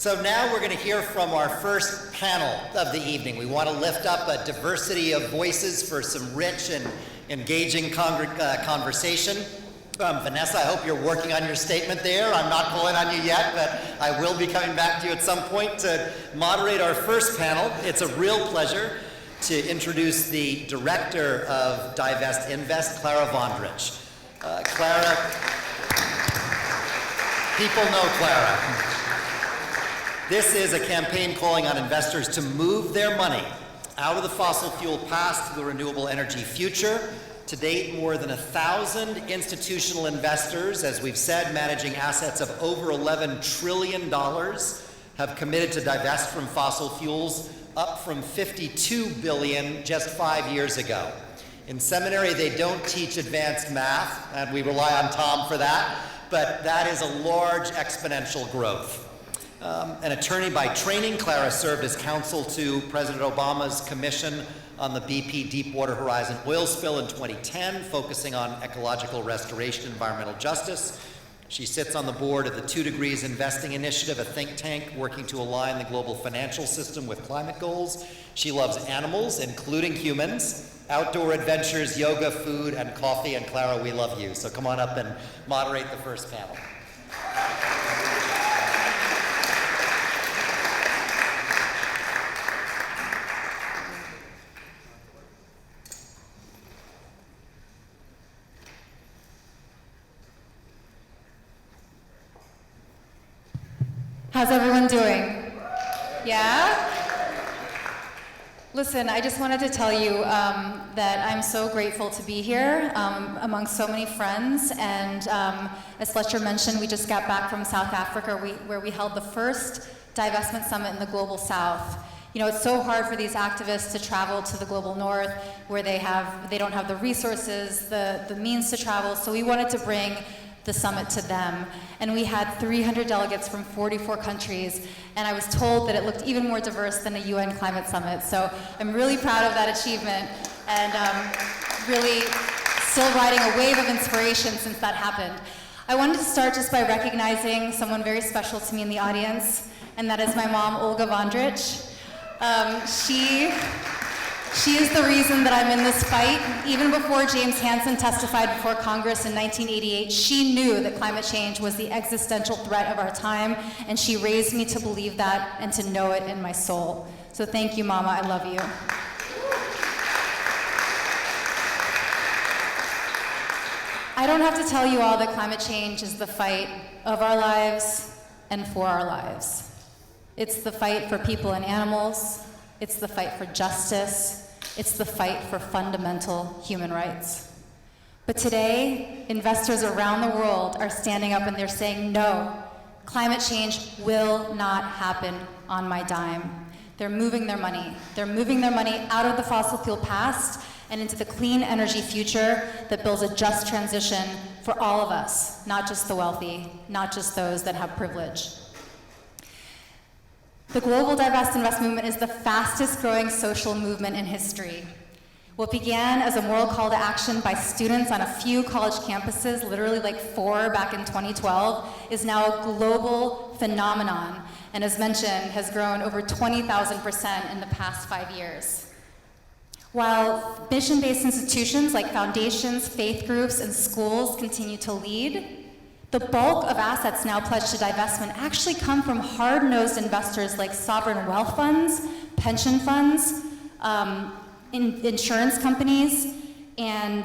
So now we're going to hear from our first panel of the evening. We want to lift up a diversity of voices for some rich and engaging conversation. Vanessa, I hope you're working on your statement there. I'm not calling on you yet, but I will be coming back to you at some point to moderate our first panel. It's a real pleasure to introduce the director of Divest-Invest, Clara Vondrich. Clara, people know Clara. This is a campaign calling on investors to move their money out of the fossil fuel past to the renewable energy future. To date, more than 1,000 institutional investors, as we've said, managing assets of over $11 trillion, have committed to divest from fossil fuels, up from $52 billion just 5 years ago. In seminary, they don't teach advanced math, and we rely on Tom for that, but that is a large exponential growth. An attorney by training, Clara served as counsel to President Obama's commission on the BP Deepwater Horizon oil spill in 2010, focusing on ecological restoration and environmental justice. She sits on the board of the 2 Degrees Investing Initiative, a think tank working to align the global financial system with climate goals. She loves animals, including humans, outdoor adventures, yoga, food, and coffee. And Clara, we love you. So come on up and moderate the first panel. How's everyone doing? Yeah? Listen, I just wanted to tell you that I'm so grateful to be here among so many friends, and as Fletcher mentioned, we just got back from South Africa where we held the first divestment summit in the Global South. You know, it's so hard for these activists to travel to the Global North where they don't have the resources, the means to travel, so we wanted to bring the summit to them. And we had 300 delegates from 44 countries, and I was told that it looked even more diverse than a UN climate summit. So I'm really proud of that achievement, and really still riding a wave of inspiration since that happened. I wanted to start just by recognizing someone very special to me in the audience, and that is my mom, Olga Vondrich. She is the reason that I'm in this fight. Even before James Hansen testified before Congress in 1988, she knew that climate change was the existential threat of our time, and she raised me to believe that and to know it in my soul. So thank you, Mama, I love you. I don't have to tell you all that climate change is the fight of our lives and for our lives. It's the fight for people and animals. It's the fight for justice. It's the fight for fundamental human rights. But today, investors around the world are standing up and they're saying, no, climate change will not happen on my dime. They're moving their money. They're moving their money out of the fossil fuel past and into the clean energy future that builds a just transition for all of us, not just the wealthy, not just those that have privilege. The global Divest-Invest movement is the fastest growing social movement in history. What began as a moral call to action by students on a few college campuses, literally like 4 back in 2012, is now a global phenomenon, and as mentioned, has grown over 20,000% in the past 5 years. While mission-based institutions like foundations, faith groups, and schools continue to lead, the bulk of assets now pledged to divestment actually come from hard-nosed investors like sovereign wealth funds, pension funds, insurance companies, and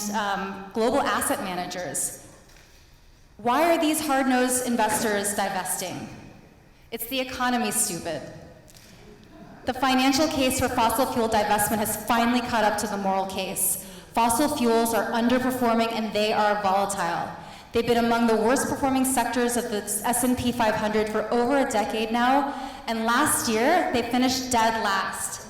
global asset managers. Why are these hard-nosed investors divesting? It's the economy, stupid. The financial case for fossil fuel divestment has finally caught up to the moral case. Fossil fuels are underperforming and they are volatile. They've been among the worst performing sectors of the S&P 500 for over a decade now, and last year they finished dead last.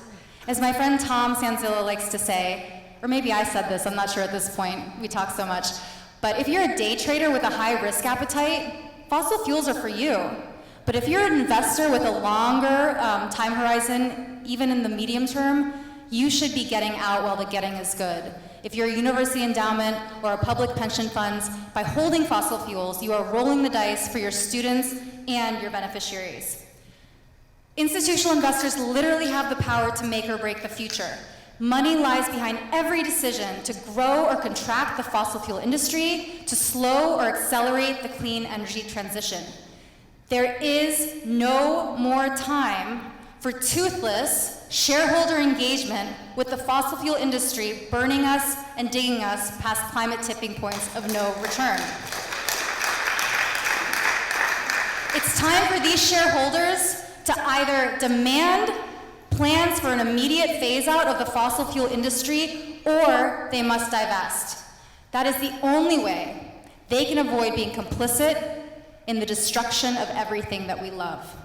As my friend Tom Sanzillo likes to say, or maybe I said this, I'm not sure at this point, we talk so much, but if you're a day trader with a high risk appetite, fossil fuels are for you. But if you're an investor with a longer time horizon, even in the medium term, you should be getting out while the getting is good. If you're a university endowment or a public pension funds, by holding fossil fuels, you are rolling the dice for your students and your beneficiaries. Institutional investors literally have the power to make or break the future. Money lies behind every decision to grow or contract the fossil fuel industry, to slow or accelerate the clean energy transition. There is no more time for toothless shareholder engagement with the fossil fuel industry burning us and digging us past climate tipping points of no return. It's time for these shareholders to either demand plans for an immediate phase out of the fossil fuel industry, or they must divest. That is the only way they can avoid being complicit in the destruction of everything that we love.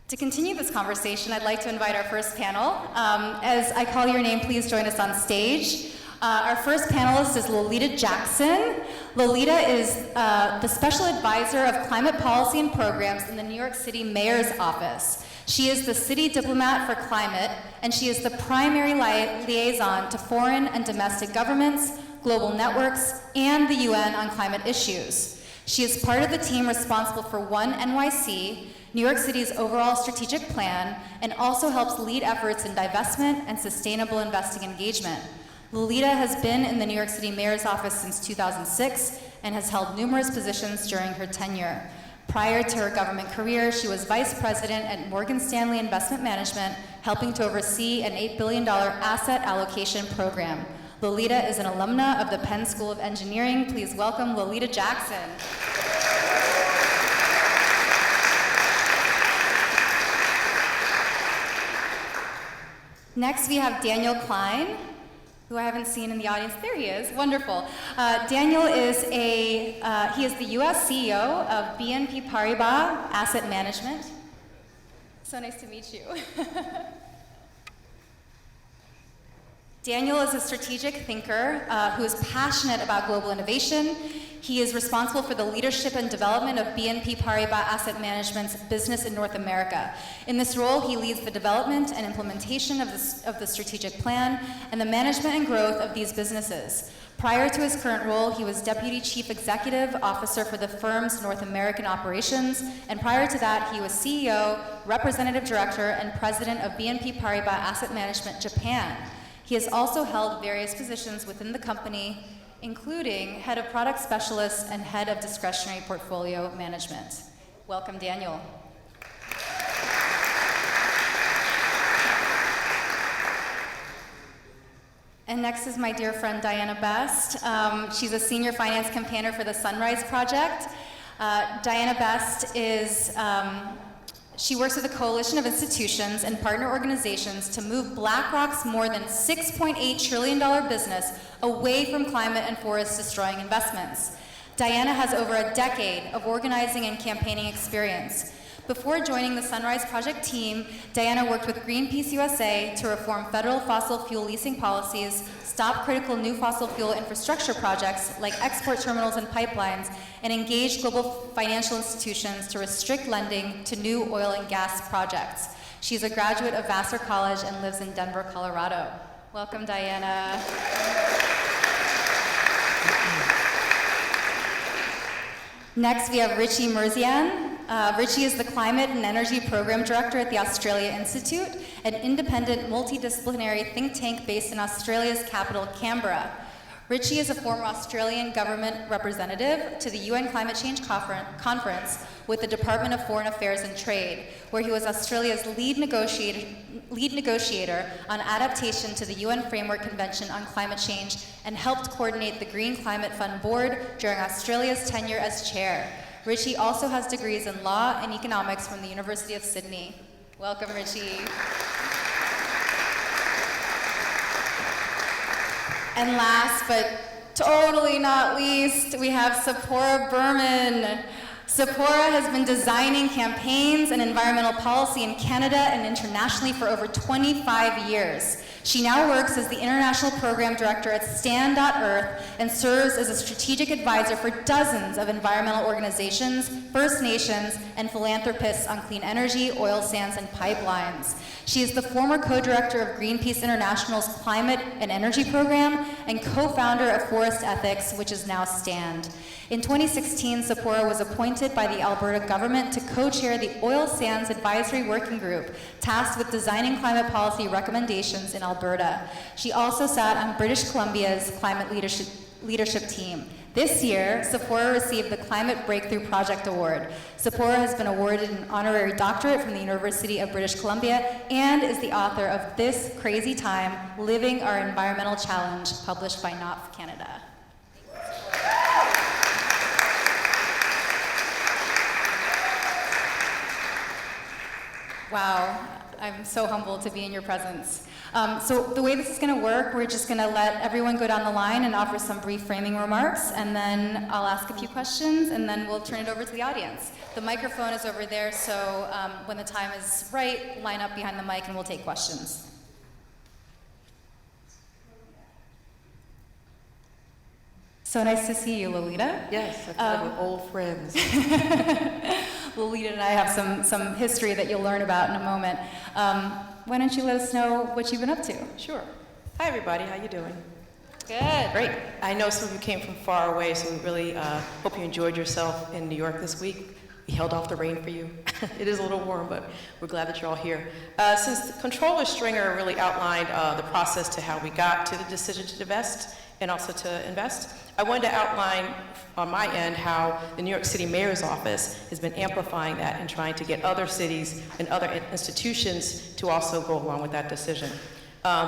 To continue this conversation, I'd like to invite our first panel. As I call your name, please join us on stage. Our first panelist is Lolita Jackson. Lolita is the Special Advisor of Climate Policy and Programs in the New York City Mayor's Office. She is the City Diplomat for Climate, and she is the primary liaison to foreign and domestic governments, global networks, and the UN on climate issues. She is part of the team responsible for One NYC, New York City's overall strategic plan, and also helps lead efforts in divestment and sustainable investing engagement. Lolita has been in the New York City Mayor's Office since 2006 and has held numerous positions during her tenure. Prior to her government career, she was vice president at Morgan Stanley Investment Management, helping to oversee an $8 billion asset allocation program. Lolita is an alumna of the Penn School of Engineering. Please welcome Lolita Jackson. Next, we have Daniel Klein, who I haven't seen in the audience. There he is, wonderful. Daniel is he is the US CEO of BNP Paribas Asset Management. So nice to meet you. Daniel is a strategic thinker who is passionate about global innovation. He is responsible for the leadership and development of BNP Paribas Asset Management's business in North America. In this role, he leads the development and implementation of the strategic plan and the management and growth of these businesses. Prior to his current role, he was Deputy Chief Executive Officer for the firm's North American operations, and prior to that, he was CEO, Representative Director, and President of BNP Paribas Asset Management Japan. He has also held various positions within the company, including Head of Product Specialist and Head of Discretionary Portfolio Management. Welcome, Daniel. And next is my dear friend Diana Best. She's a senior finance campaigner for the Sunrise Project. Diana Best is she works with a coalition of institutions and partner organizations to move BlackRock's more than $6.8 trillion business away from climate and forest-destroying investments. Diana has over a decade of organizing and campaigning experience. Before joining the Sunrise Project team, Diana worked with Greenpeace USA to reform federal fossil fuel leasing policies, stop critical new fossil fuel infrastructure projects like export terminals and pipelines, and engage global financial institutions to restrict lending to new oil and gas projects. She's a graduate of Vassar College and lives in Denver, Colorado. Welcome, Diana. Next, we have Richie Merzian. Richie is the Climate and Energy Program Director at the Australia Institute, an independent multidisciplinary think tank based in Australia's capital, Canberra. Richie is a former Australian government representative to the UN Climate Change Conference with the Department of Foreign Affairs and Trade, where he was Australia's lead negotiator on adaptation to the UN Framework Convention on Climate Change and helped coordinate the Green Climate Fund Board during Australia's tenure as chair. Richie also has degrees in law and economics from the University of Sydney. Welcome, Richie. And last, but totally not least, we have Tzeporah Berman. Tzeporah has been designing campaigns and environmental policy in Canada and internationally for over 25 years. She now works as the International Program Director at Stand.earth and serves as a strategic advisor for dozens of environmental organizations, First Nations, and philanthropists on clean energy, oil sands, and pipelines. She is the former co-director of Greenpeace International's Climate and Energy Program, and co-founder of Forest Ethics, which is now Stand. In 2016, Tzeporah was appointed by the Alberta government to co-chair the Oil Sands Advisory Working Group, tasked with designing climate policy recommendations in Alberta. She also sat on British Columbia's climate leadership team. This year, Tzeporah received the Climate Breakthrough Project Award. Tzeporah has been awarded an honorary doctorate from the University of British Columbia and is the author of This Crazy Time, Living Our Environmental Challenge, published by Knopf Canada. Wow, I'm so humbled to be in your presence. So the way this is going to work, we're just going to let everyone go down the line and offer some brief framing remarks, and then I'll ask a few questions, and then we'll turn it over to the audience. The microphone is over there, so when the time is right, line up behind the mic and we'll take questions. So nice to see you, Lolita. Yes, I feel like we're old friends. Lolita and I have some history that you'll learn about in a moment. Why don't you let us know what you've been up to? Sure. Hi, everybody. How you doing? Good. Great. I know some of you came from far away, so we really hope you enjoyed yourself in New York this week. We held off the rain for you. It is a little warm, but we're glad that you're all here. Since Controller Stringer really outlined the process to how we got to the decision to divest and also to invest, I wanted to outline on my end how the New York City Mayor's Office has been amplifying that and trying to get other cities and other institutions to also go along with that decision.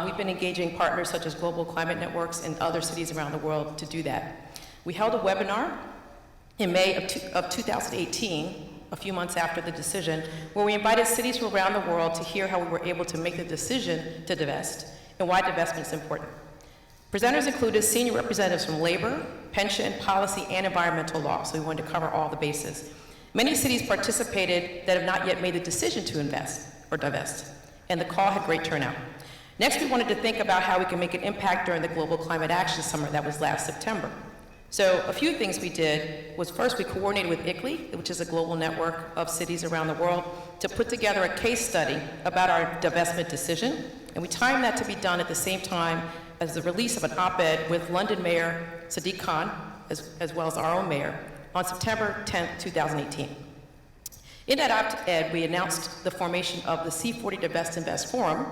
We've been engaging partners such as Global Climate Networks and other cities around the world to do that. We held a webinar in May of 2018, a few months after the decision, where we invited cities from around the world to hear how we were able to make the decision to divest and why divestment is important. Presenters included senior representatives from labor, pension, policy, and environmental law, so we wanted to cover all the bases. Many cities participated that have not yet made the decision to invest or divest, and the call had great turnout. Next, we wanted to think about how we can make an impact during the Global Climate Action Summit that was last September. So a few things we did was, first, we coordinated with IEEFA, which is a global network of cities around the world, to put together a case study about our divestment decision, and we timed that to be done at the same time as the release of an op-ed with London Mayor Sadiq Khan, as well as our own mayor, on September 10, 2018. In that op-ed, we announced the formation of the C40 Divest-Invest Forum,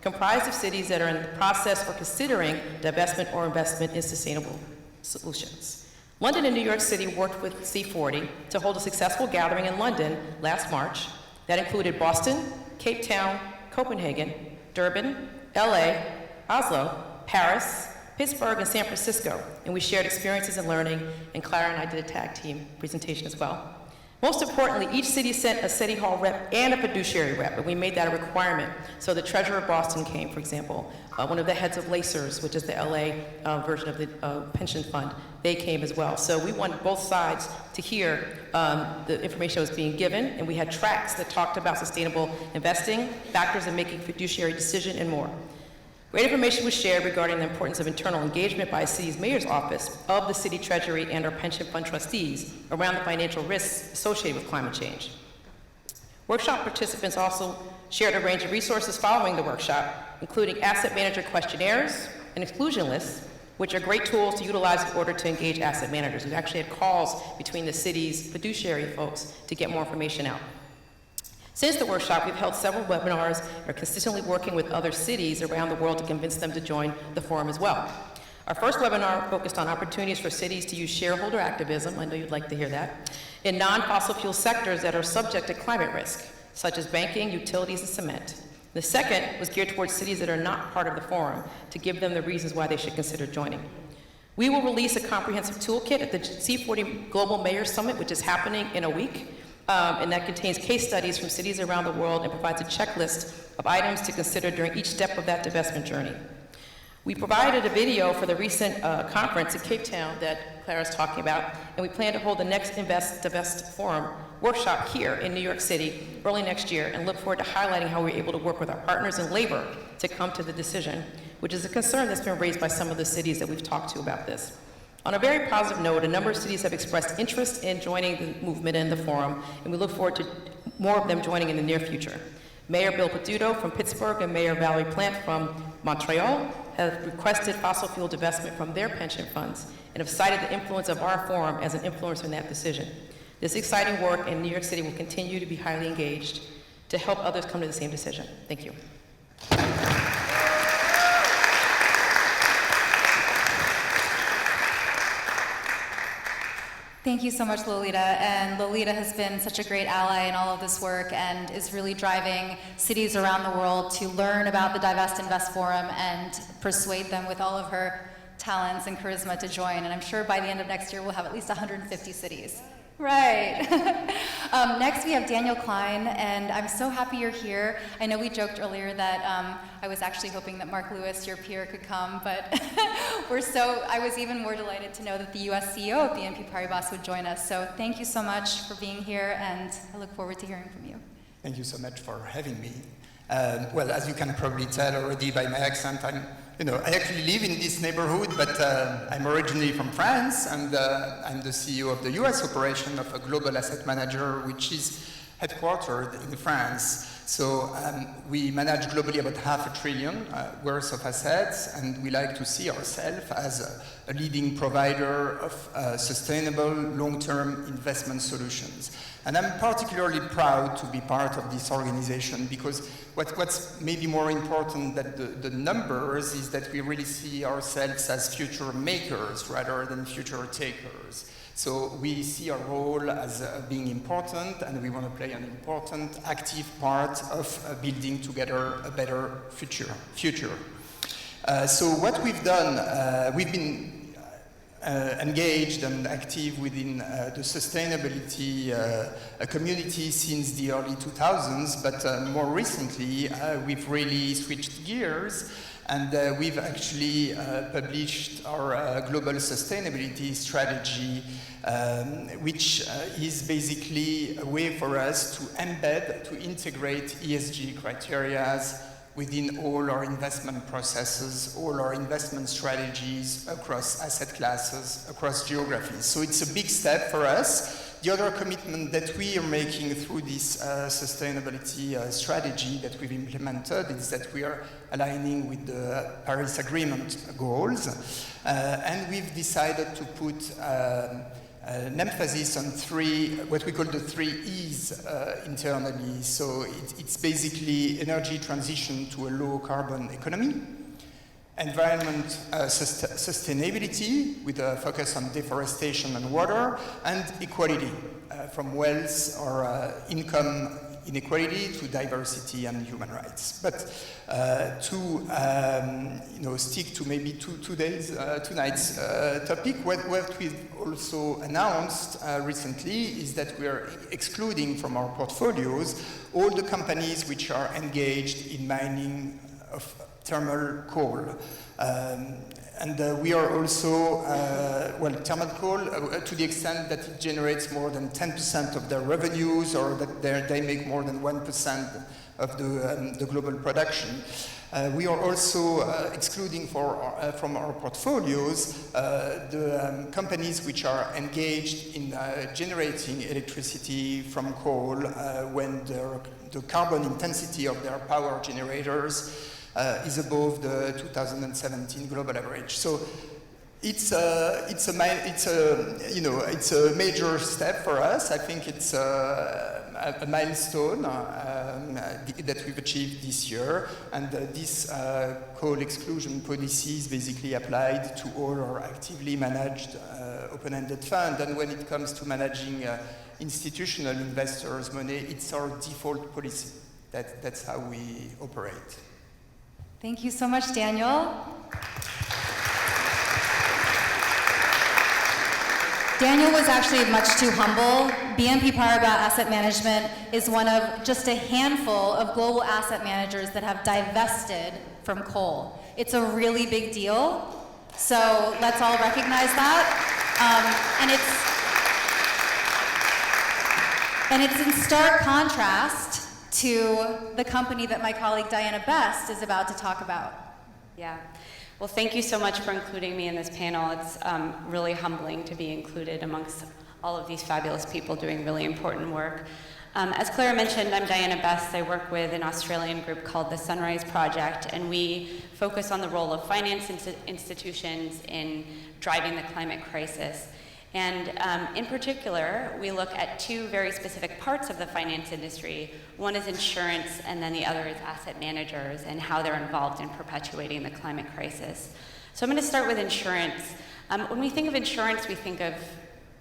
comprised of cities that are in the process or considering divestment or investment in sustainable solutions. London and New York City worked with C40 to hold a successful gathering in London last March that included Boston, Cape Town, Copenhagen, Durban, LA, Oslo, Paris, Pittsburgh, and San Francisco, and we shared experiences and learning, and Clara and I did a tag team presentation as well. Most importantly, each city sent a City Hall rep and a fiduciary rep, and we made that a requirement. So the treasurer of Boston came, for example. One of the heads of Lacers, which is the LA version of the pension fund, they came as well. So we wanted both sides to hear the information that was being given, and we had tracks that talked about sustainable investing, factors in making fiduciary decision, and more. Great information was shared regarding the importance of internal engagement by a city's mayor's office, of the city treasury, and our pension fund trustees around the financial risks associated with climate change. Workshop participants also shared a range of resources following the workshop, including asset manager questionnaires and exclusion lists, which are great tools to utilize in order to engage asset managers. We've actually had calls between the city's fiduciary folks to get more information out. Since the workshop, we've held several webinars and are consistently working with other cities around the world to convince them to join the forum as well. Our first webinar focused on opportunities for cities to use shareholder activism, I know you'd like to hear that, in non-fossil fuel sectors that are subject to climate risk, such as banking, utilities, and cement. The second was geared towards cities that are not part of the forum, to give them the reasons why they should consider joining. We will release a comprehensive toolkit at the C40 Global Mayor Summit, which is happening in a week. And that contains case studies from cities around the world and provides a checklist of items to consider during each step of that divestment journey. We provided a video for the recent conference in Cape Town that Clara's talking about, and we plan to hold the next Divest Forum workshop here in New York City early next year, and look forward to highlighting how we're able to work with our partners in labor to come to the decision, which is a concern that's been raised by some of the cities that we've talked to about this. On a very positive note, a number of cities have expressed interest in joining the movement and the forum, and we look forward to more of them joining in the near future. Mayor Bill Peduto from Pittsburgh and Mayor Valerie Plante from Montreal have requested fossil fuel divestment from their pension funds and have cited the influence of our forum as an influencer in that decision. This exciting work in New York City will continue to be highly engaged to help others come to the same decision. Thank you. Thank you so much, Lolita. And Lolita has been such a great ally in all of this work and is really driving cities around the world to learn about the Divest-Invest Forum and persuade them with all of her talents and charisma to join. And I'm sure by the end of next year, we'll have at least 150 cities. Right. Next, we have Daniel Klein, and I'm so happy you're here. I know we joked earlier that I was actually hoping that Mark Lewis, your peer, could come, but I was even more delighted to know that the US CEO of BNP Paribas would join us. So thank you so much for being here, and I look forward to hearing from you. Thank you so much for having me. Well, as you can probably tell already by my accent, I actually live in this neighborhood, but I'm originally from France, and I'm the CEO of the US operation of a global asset manager, which is headquartered in France. So we manage globally about $500 billion worth of assets, and we like to see ourselves as a leading provider of sustainable long-term investment solutions. And I'm particularly proud to be part of this organization because what's maybe more important than the numbers is that we really see ourselves as future makers rather than future takers. So we see our role as being important, and we want to play an important, active part of building together a better future. So what we've done, we've been engaged and active within the sustainability community since the early 2000s, but more recently we've really switched gears, and we've actually published our global sustainability strategy, which is basically a way for us to embed, to integrate ESG criteria within all our investment processes, all our investment strategies across asset classes, across geographies. So it's a big step for us. The other commitment that we are making through this sustainability strategy that we've implemented is that we are aligning with the Paris Agreement goals, and we've decided to put an emphasis on what we call the 3 E's internally. So it's basically energy transition to a low carbon economy, environment sustainability with a focus on deforestation and water, and equality from wealth or income inequality to diversity and human rights. But to stick to maybe tonight's topic, what we've also announced recently is that we are excluding from our portfolios all the companies which are engaged in mining of thermal coal. And we are also, thermal coal, to the extent that it generates more than 10% of their revenues, or that they make more than 1% of the global production. We are also excluding from our portfolios the companies which are engaged in generating electricity from coal when the carbon intensity of their power generators is above the 2017 global average. So it's a major step for us. I think it's a milestone that we've achieved this year, and this coal exclusion policy is basically applied to all our actively managed open-ended fund. And when it comes to managing institutional investors' money, it's our default policy. That's how we operate. Thank you so much, Daniel. Daniel was actually much too humble. BNP Paribas Asset Management is one of just a handful of global asset managers that have divested from coal. It's a really big deal, so let's all recognize that. And it's in stark contrast to the company that my colleague Diana Best is about to talk about. Yeah. Well, thank you so much for including me in this panel. It's really humbling to be included amongst all of these fabulous people doing really important work. As Clara mentioned, I'm Diana Best. I work with an Australian group called the Sunrise Project, and we focus on the role of finance institutions in driving the climate crisis. And in particular, we look at two very specific parts of the finance industry. One is insurance, and then the other is asset managers and how they're involved in perpetuating the climate crisis. So I'm going to start with insurance. When we think of insurance, we think of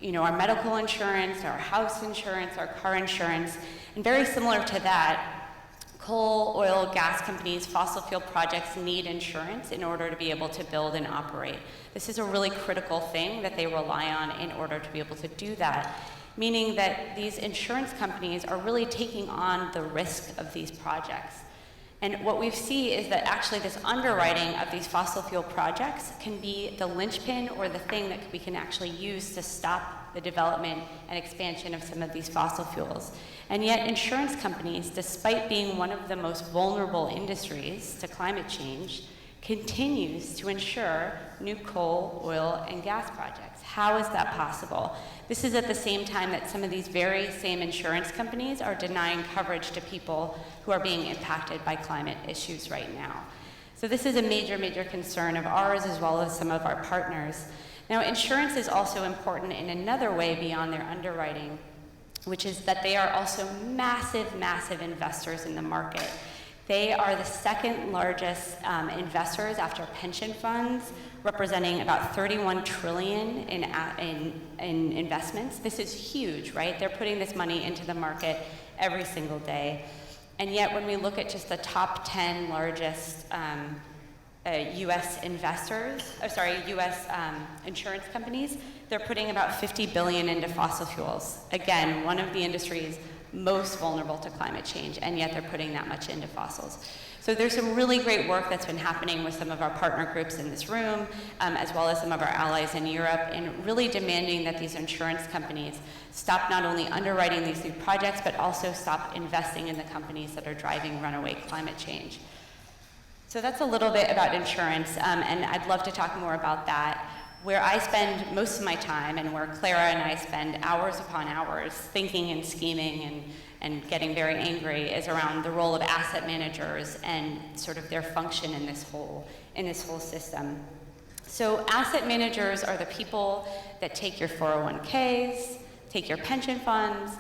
our medical insurance, our house insurance, our car insurance, and very similar to that, coal, oil, gas companies, fossil fuel projects need insurance in order to be able to build and operate. This is a really critical thing that they rely on in order to be able to do that, meaning that these insurance companies are really taking on the risk of these projects. And what we see is that actually this underwriting of these fossil fuel projects can be the linchpin or the thing that we can actually use to stop the development and expansion of some of these fossil fuels. And yet insurance companies, despite being one of the most vulnerable industries to climate change, continues to insure new coal, oil, and gas projects. How is that possible? This is at the same time that some of these very same insurance companies are denying coverage to people who are being impacted by climate issues right now. So this is a major, major concern of ours as well as some of our partners. Now, insurance is also important in another way beyond their underwriting, which is that they are also massive, massive investors in the market. They are the second largest investors after pension funds, representing about 31 trillion in investments. This is huge, right? They're putting this money into the market every single day. And yet when we look at just the top 10 largest US insurance companies, they're putting about 50 billion into fossil fuels. Again, one of the industries most vulnerable to climate change, and yet they're putting that much into fossils. So there's some really great work that's been happening with some of our partner groups in this room, as well as some of our allies in Europe, in really demanding that these insurance companies stop not only underwriting these new projects, but also stop investing in the companies that are driving runaway climate change. So that's a little bit about insurance, and I'd love to talk more about that. Where I spend most of my time and where Clara and I spend hours upon hours thinking and scheming and getting very angry is around the role of asset managers and sort of their function in this whole system. So asset managers are the people that take your 401ks, take your pension funds,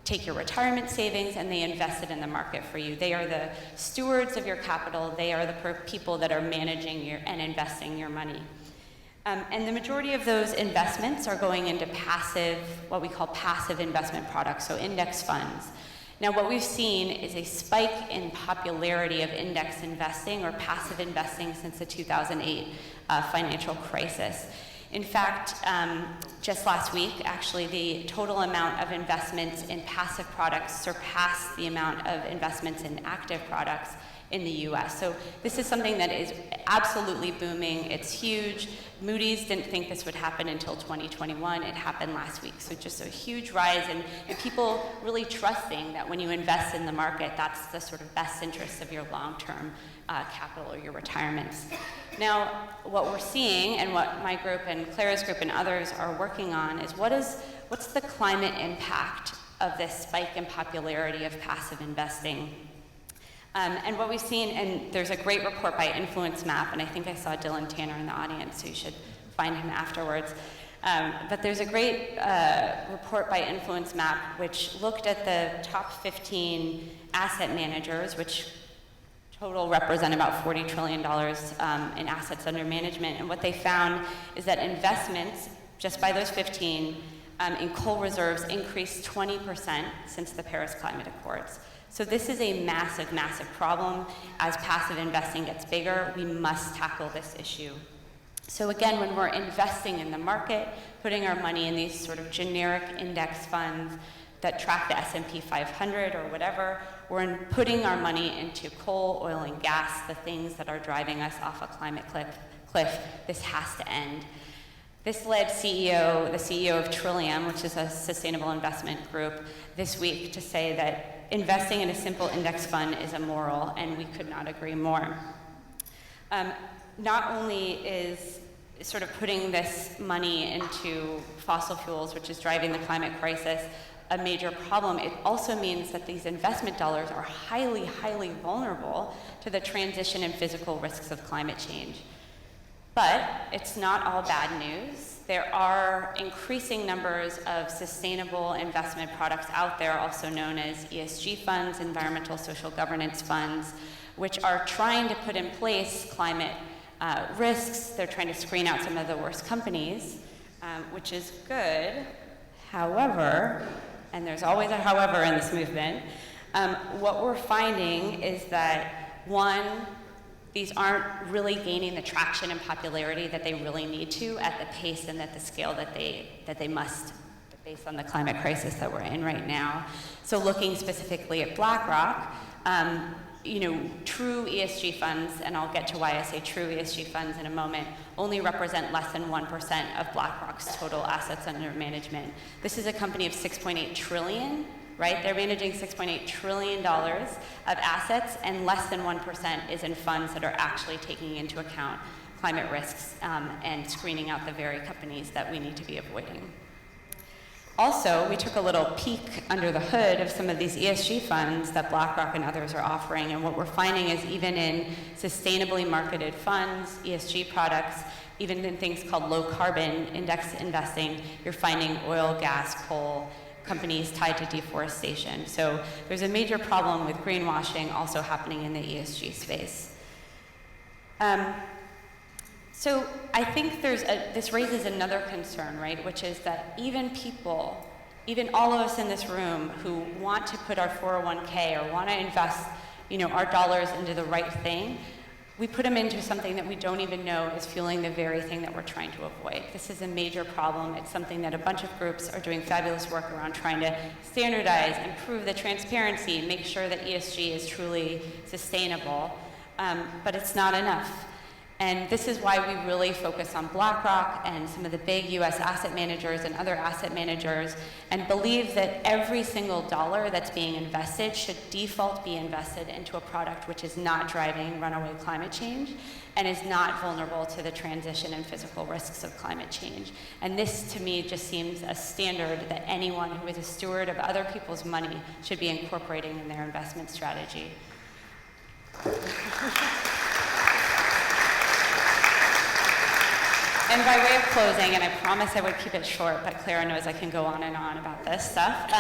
take your retirement savings, and they invest it in the market for you. They are the stewards of your capital. They are the people that are managing and investing your money. And the majority of those investments are going into what we call passive investment products, so index funds. Now, what we've seen is a spike in popularity of index investing or passive investing since the 2008 financial crisis. In fact, just last week, actually, the total amount of investments in passive products surpassed the amount of investments in active products in the US. So this is something that is absolutely booming. It's huge. Moody's didn't think this would happen until 2021. It happened last week. So just a huge rise and people really trusting that when you invest in the market, that's the sort of best interest of your long-term capital or your retirements. Now, what we're seeing and what my group and Clara's group and others are working on is what's the climate impact of this spike in popularity of passive investing? And what we've seen, and there's a great report by Influence Map, and I think I saw Dylan Tanner in the audience, so you should find him afterwards. But there's a great report by Influence Map, which looked at the top 15 asset managers, which total represent about $40 trillion in assets under management. And what they found is that investments, just by those 15, in coal reserves increased 20% since the Paris Climate Accords. So this is a massive, massive problem. As passive investing gets bigger, we must tackle this issue. So again, when we're investing in the market, putting our money in these sort of generic index funds that track the S&P 500 or whatever, we're putting our money into coal, oil, and gas, the things that are driving us off a climate cliff. This has to end. This led the CEO of Trillium, which is a sustainable investment group, this week to say that investing in a simple index fund is immoral, and we could not agree more. Not only is sort of putting this money into fossil fuels, which is driving the climate crisis, a major problem, it also means that these investment dollars are highly, highly vulnerable to the transition and physical risks of climate change. But it's not all bad news. There are increasing numbers of sustainable investment products out there, also known as ESG funds, environmental social governance funds, which are trying to put in place climate risks. They're trying to screen out some of the worst companies, which is good. However, and there's always a however in this movement, what we're finding is that, one, these aren't really gaining the traction and popularity that they really need to at the pace and at the scale that they must, based on the climate crisis that we're in right now. So looking specifically at BlackRock, true ESG funds, and I'll get to why I say true ESG funds in a moment, only represent less than 1% of BlackRock's total assets under management. This is a company of $6.8 trillion, right? They're managing $6.8 trillion of assets, and less than 1% is in funds that are actually taking into account climate risks and screening out the very companies that we need to be avoiding. Also, we took a little peek under the hood of some of these ESG funds that BlackRock and others are offering, and what we're finding is even in sustainably marketed funds, ESG products, even in things called low carbon index investing, you're finding oil, gas, coal, companies tied to deforestation. So there's a major problem with greenwashing also happening in the ESG space. So I think this raises another concern, right, which is that even all of us in this room who want to put our 401k or want to invest, our dollars into the right thing, we put them into something that we don't even know is fueling the very thing that we're trying to avoid. This is a major problem. It's something that a bunch of groups are doing fabulous work around, trying to standardize, improve the transparency, make sure that ESG is truly sustainable, but it's not enough. And this is why we really focus on BlackRock and some of the big US asset managers and other asset managers, and believe that every single dollar that's being invested should default be invested into a product which is not driving runaway climate change and is not vulnerable to the transition and physical risks of climate change. And this, to me, just seems a standard that anyone who is a steward of other people's money should be incorporating in their investment strategy. And by way of closing, and I promise I would keep it short, but Clara knows I can go on and on about this stuff,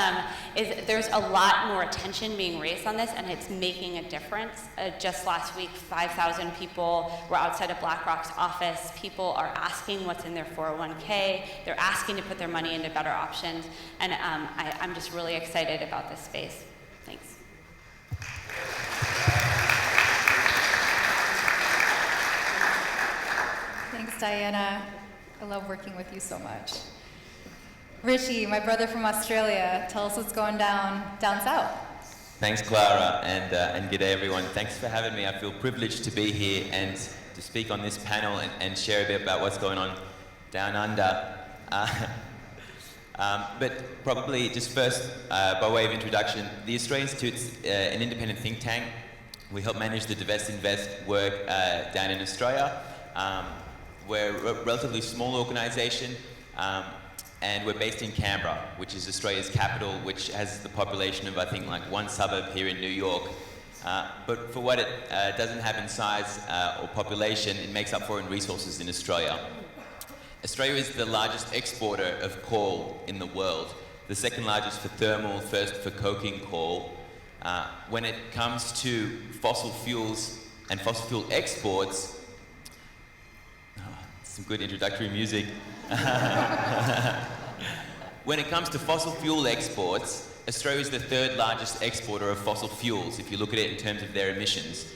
is there's a lot more attention being raised on this, and it's making a difference. Just last week, 5,000 people were outside of BlackRock's office. People are asking what's in their 401k. They're asking to put their money into better options, and I'm just really excited about this space. Thanks. Thanks, Diana. I love working with you so much. Richie, my brother from Australia, tell us what's going down south. Thanks, Clara, and good day, everyone. Thanks for having me. I feel privileged to be here and to speak on this panel and share a bit about what's going on down under. But probably just first, by way of introduction, the Australian Institute's an independent think tank. We help manage the Divest-Invest work down in Australia. We're a relatively small organisation, and we're based in Canberra, which is Australia's capital, which has the population of, I think, like one suburb here in New York. But for what it doesn't have in size or population, it makes up for in resources in Australia. Australia is the largest exporter of coal in the world, the second largest for thermal, first for coking coal. When it comes to fossil fuels and fossil fuel exports, some good introductory music. When it comes to fossil fuel exports, Australia is the third largest exporter of fossil fuels, if you look at it in terms of their emissions,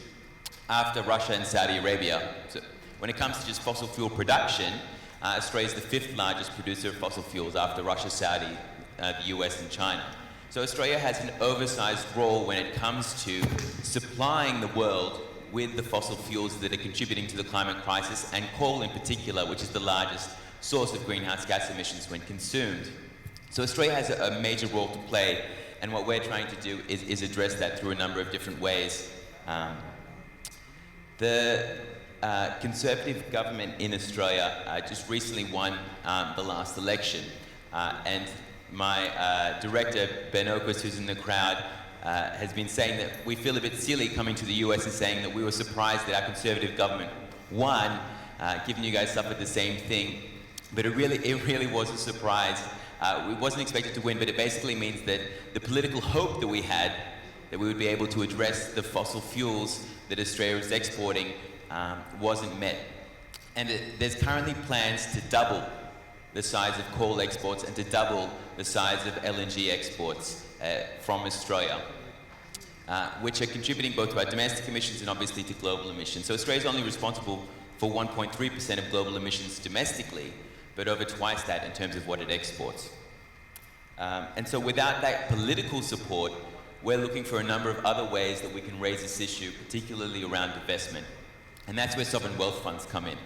after Russia and Saudi Arabia. So when it comes to just fossil fuel production, Australia is the fifth largest producer of fossil fuels after Russia, Saudi, the US and China. So Australia has an oversized role when it comes to supplying the world with the fossil fuels that are contributing to the climate crisis, and coal in particular, which is the largest source of greenhouse gas emissions when consumed. So Australia has a major role to play, and what we're trying to do is address that through a number of different ways. The Conservative government in Australia just recently won the last election, and my director, Ben Oquist, who's in the crowd, has been saying that we feel a bit silly coming to the US and saying that we were surprised that our conservative government won, given you guys suffered the same thing. But it really was a surprise. It wasn't expected to win, but it basically means that the political hope that we had, that we would be able to address the fossil fuels that Australia is exporting, wasn't met. And there's currently plans to double the size of coal exports and to double the size of LNG exports from Australia, which are contributing both to our domestic emissions and obviously to global emissions. So Australia is only responsible for 1.3% of global emissions domestically, but over twice that in terms of what it exports. And so without that political support, we're looking for a number of other ways that we can raise this issue, particularly around divestment. And that's where sovereign wealth funds come in.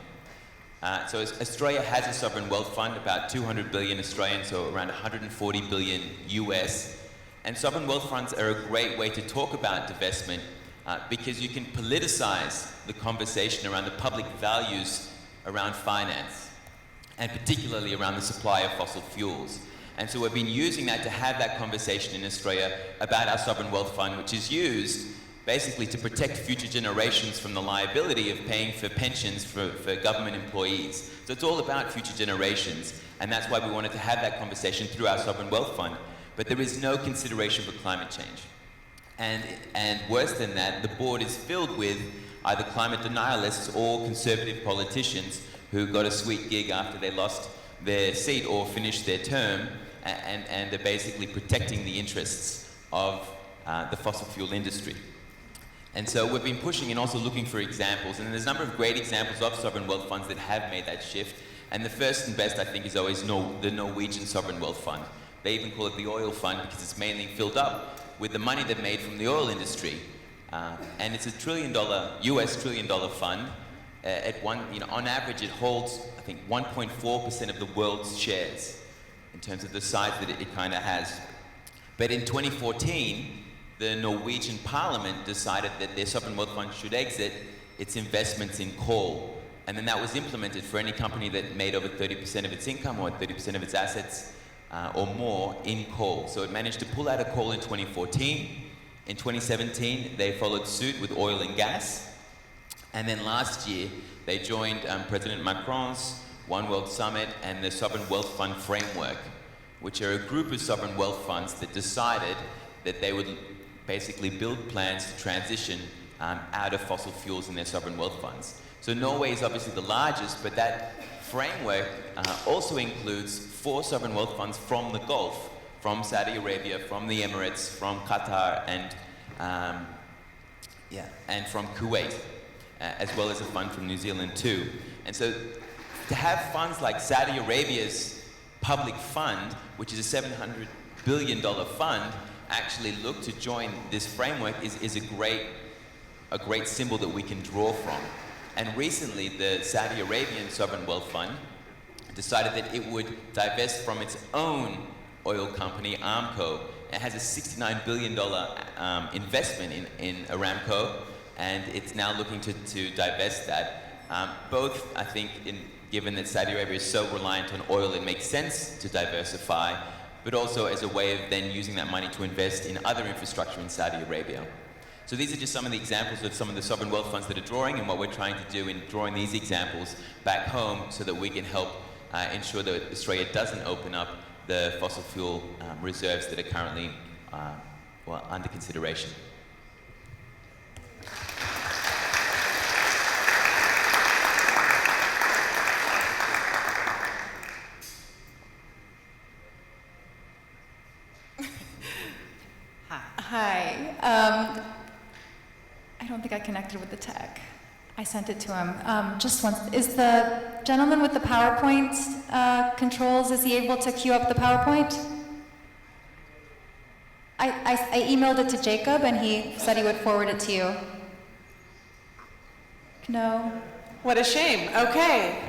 So Australia has a sovereign wealth fund, about 200 billion Australian, so around 140 billion US. And sovereign wealth funds are a great way to talk about divestment because you can politicize the conversation around the public values around finance, and particularly around the supply of fossil fuels. And so we've been using that to have that conversation in Australia about our sovereign wealth fund, which is used basically to protect future generations from the liability of paying for pensions for government employees. So it's all about future generations, and that's why we wanted to have that conversation through our sovereign wealth fund. But there is no consideration for climate change. And worse than that, the board is filled with either climate denialists or conservative politicians who got a sweet gig after they lost their seat or finished their term, and are basically protecting the interests of the fossil fuel industry. And so we've been pushing and also looking for examples, and there's a number of great examples of sovereign wealth funds that have made that shift. And the first and best, I think, is always the Norwegian sovereign wealth fund. They even call it the oil fund because it's mainly filled up with the money they've made from the oil industry. And it's a US trillion dollar fund. On average, it holds, I think, 1.4% of the world's shares in terms of the size that it kind of has. But in 2014, the Norwegian parliament decided that their sovereign wealth fund should exit its investments in coal. And then that was implemented for any company that made over 30% of its income or 30% of its assets or more in coal. So it managed to pull out of coal in 2014. In 2017, they followed suit with oil and gas. And then last year, they joined President Macron's One World Summit and the Sovereign Wealth Fund Framework, which are a group of sovereign wealth funds that decided that they would basically build plans to transition out of fossil fuels in their sovereign wealth funds. So Norway is obviously the largest, but that framework also includes 4 sovereign wealth funds from the Gulf, from Saudi Arabia, from the Emirates, from Qatar, and from Kuwait, as well as a fund from New Zealand too. And so to have funds like Saudi Arabia's public fund, which is a $700 billion fund, actually look to join this framework is a great symbol that we can draw from. And recently, the Saudi Arabian Sovereign Wealth Fund decided that it would divest from its own oil company, Aramco. It has a $69 billion investment in Aramco, and it's now looking to divest that. Both, I think, given that Saudi Arabia is so reliant on oil, it makes sense to diversify, but also as a way of then using that money to invest in other infrastructure in Saudi Arabia. So these are just some of the examples of some of the sovereign wealth funds that are drawing, and what we're trying to do in drawing these examples back home so that we can help ensure that Australia doesn't open up the fossil fuel reserves that are currently under consideration. Hi. I don't think I connected with the tech. I sent it to him. Just once. Is the gentleman with the PowerPoint controls, is he able to queue up the PowerPoint? I emailed it to Jacob, and he said he would forward it to you. No? What a shame. Okay,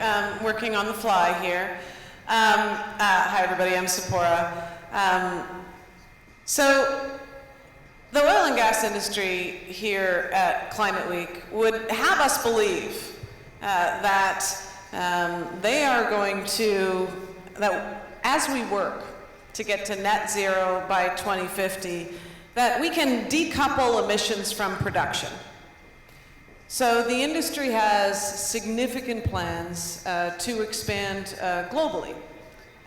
working on the fly here. Hi, everybody. I'm Tzeporah. So, the oil and gas industry here at Climate Week would have us believe that they are going to, that as we work to get to net zero by 2050, that we can decouple emissions from production. So the industry has significant plans to expand globally.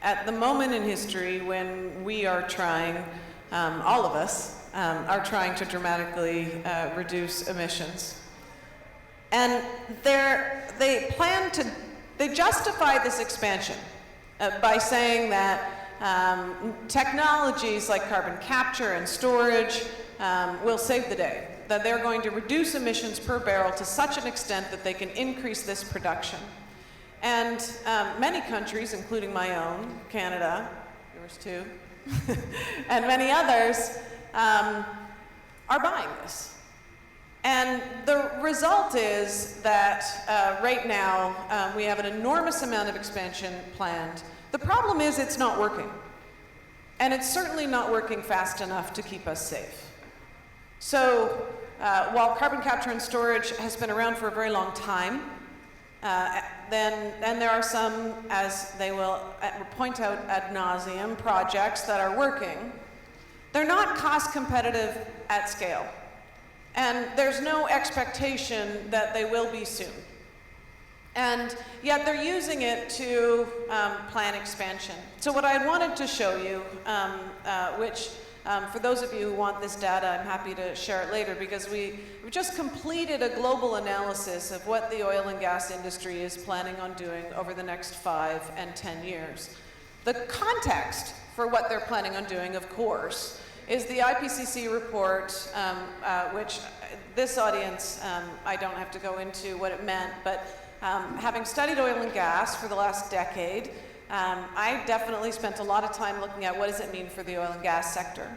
At the moment in history when we are trying, all of us, are trying to dramatically reduce emissions. And they justify this expansion by saying that technologies like carbon capture and storage will save the day, that they're going to reduce emissions per barrel to such an extent that they can increase this production. And many countries, including my own, Canada, yours too, and many others, are buying this. And the result is that right now we have an enormous amount of expansion planned. The problem is it's not working. And it's certainly not working fast enough to keep us safe. So while carbon capture and storage has been around for a very long time, then there are some, as they will point out ad nauseum, projects that are working. They're not cost competitive at scale. And there's no expectation that they will be soon. And yet they're using it to plan expansion. So what I wanted to show you, which for those of you who want this data, I'm happy to share it later, because we've just completed a global analysis of what the oil and gas industry is planning on doing over the next 5 and 10 years. The context for what they're planning on doing, of course, is the IPCC report, which this audience, I don't have to go into what it meant, but having studied oil and gas for the last decade, I definitely spent a lot of time looking at what does it mean for the oil and gas sector.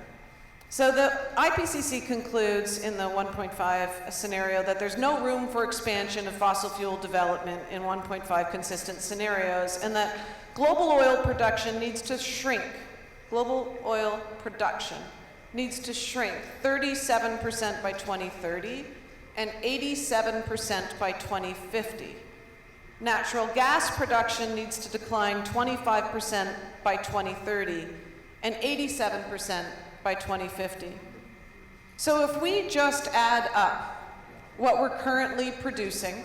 So the IPCC concludes in the 1.5 scenario that there's no room for expansion of fossil fuel development in 1.5 consistent scenarios, and that global oil production needs to shrink. Global oil production needs to shrink 37% by 2030 and 87% by 2050. Natural gas production needs to decline 25% by 2030 and 87% by 2050. So if we just add up what we're currently producing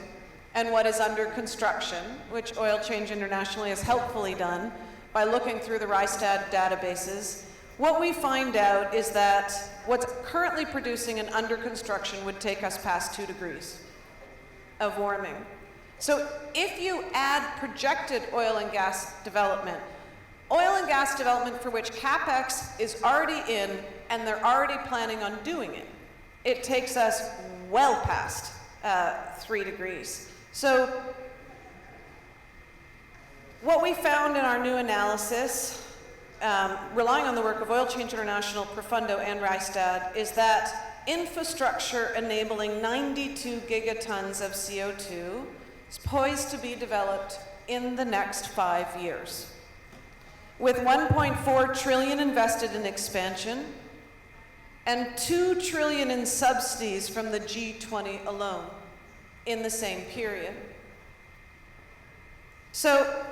and what is under construction, which Oil Change Internationally has helpfully done by looking through the Rystad databases, what we find out is that what's currently producing and under construction would take us past 2 degrees of warming. So if you add projected oil and gas development for which CapEx is already in and they're already planning on doing it, it takes us well past 3 degrees. So what we found in our new analysis, relying on the work of Oil Change International, Profundo, and Rystad, is that infrastructure enabling 92 gigatons of CO2 is poised to be developed in the next 5 years, with 1.4 trillion invested in expansion and 2 trillion in subsidies from the G20 alone in the same period. So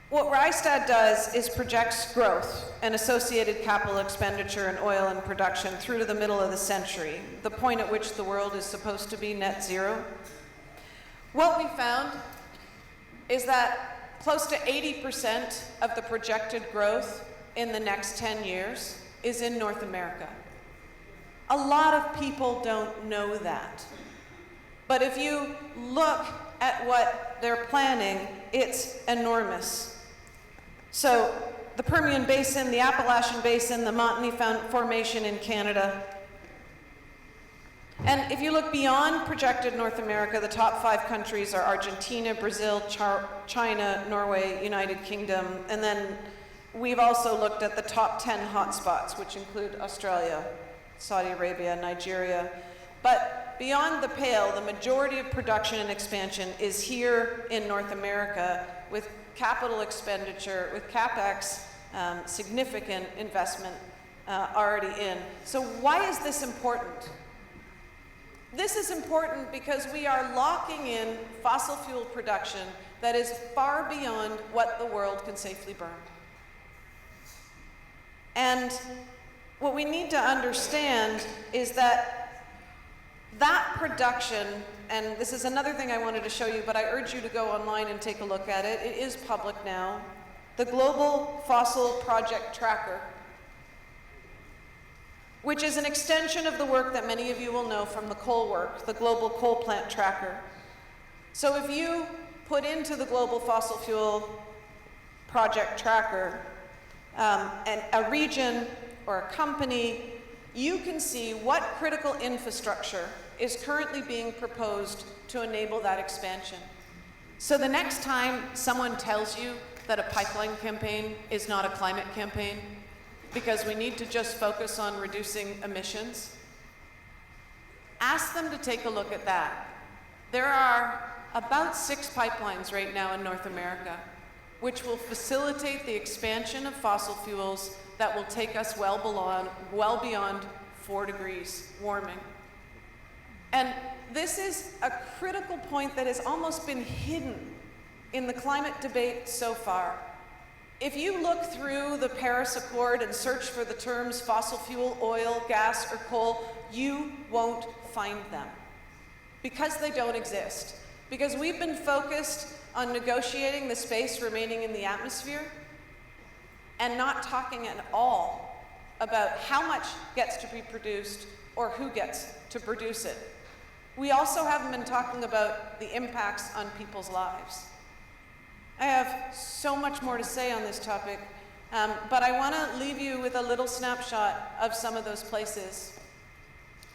what Rystad does is projects growth and associated capital expenditure in oil and production through to the middle of the century, the point at which the world is supposed to be net zero. What we found is that close to 80% of the projected growth in the next 10 years is in North America. A lot of people don't know that. But if you look at what they're planning, it's enormous. So the Permian Basin, the Appalachian Basin, the Montney Formation in Canada. And if you look beyond projected North America, the top 5 countries are Argentina, Brazil, China, Norway, United Kingdom, and then we've also looked at the top 10 hotspots, which include Australia, Saudi Arabia, Nigeria. But beyond the pale, the majority of production and expansion is here in North America, with capital expenditure, with CapEx, significant investment already in. So why is this important? This is important because we are locking in fossil fuel production that is far beyond what the world can safely burn. And what we need to understand is that that production, and this is another thing I wanted to show you, but I urge you to go online and take a look at it. It is public now. The Global Fossil Project Tracker, which is an extension of the work that many of you will know from the coal work, the Global Coal Plant Tracker. So if you put into the Global Fossil Fuel Project Tracker and a region or a company, you can see what critical infrastructure is currently being proposed to enable that expansion. So the next time someone tells you that a pipeline campaign is not a climate campaign, because we need to just focus on reducing emissions, ask them to take a look at that. There are about 6 pipelines right now in North America, which will facilitate the expansion of fossil fuels that will take us well beyond 4 degrees warming. And this is a critical point that has almost been hidden in the climate debate so far. If you look through the Paris Accord and search for the terms fossil fuel, oil, gas, or coal, you won't find them because they don't exist. Because we've been focused on negotiating the space remaining in the atmosphere and not talking at all about how much gets to be produced or who gets to produce it. We also haven't been talking about the impacts on people's lives. I have so much more to say on this topic, but I want to leave you with a little snapshot of some of those places.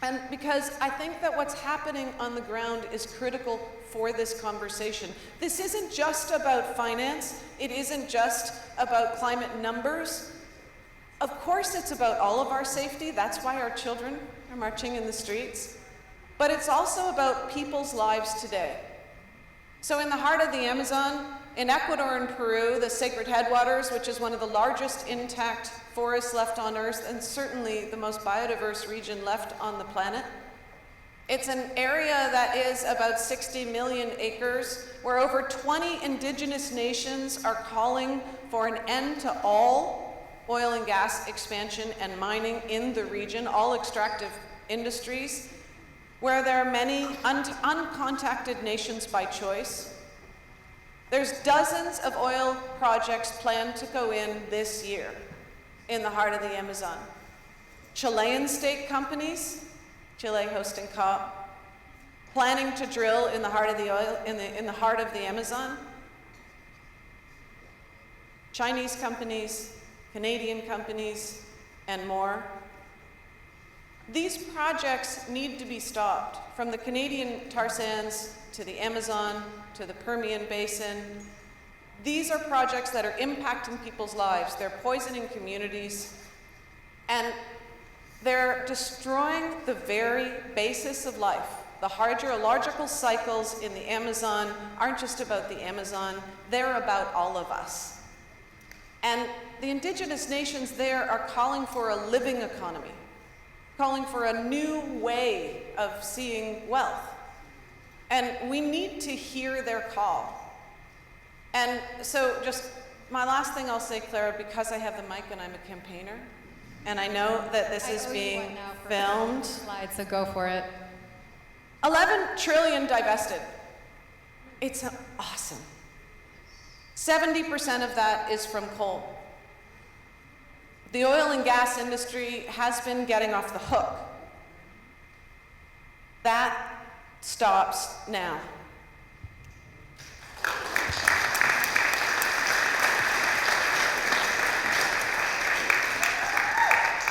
And because I think that what's happening on the ground is critical for this conversation. This isn't just about finance. It isn't just about climate numbers. Of course, it's about all of our safety. That's why our children are marching in the streets. But it's also about people's lives today. So in the heart of the Amazon, in Ecuador and Peru, the Sacred Headwaters, which is one of the largest intact forests left on Earth and certainly the most biodiverse region left on the planet, it's an area that is about 60 million acres, where over 20 indigenous nations are calling for an end to all oil and gas expansion and mining in the region, all extractive industries, where there are many uncontacted nations by choice. There's dozens of oil projects planned to go in this year in the heart of the Amazon. Chilean state companies, Chile hosting COP, planning to drill in the heart of the oil in the heart of the Amazon. Chinese companies, Canadian companies, and more. These projects need to be stopped, from the Canadian tar sands to the Amazon to the Permian Basin. These are projects that are impacting people's lives. They're poisoning communities, and they're destroying the very basis of life. The hydrological cycles in the Amazon aren't just about the Amazon, they're about all of us. And the indigenous nations there are calling for a living economy, calling for a new way of seeing wealth. And we need to hear their call. And so just my last thing I'll say, Clara, because I have the mic and I'm a campaigner, and I know that this is being filmed. Slides, so go for it. 11 trillion divested. It's awesome. 70% of that is from coal. The oil and gas industry has been getting off the hook. That stops now.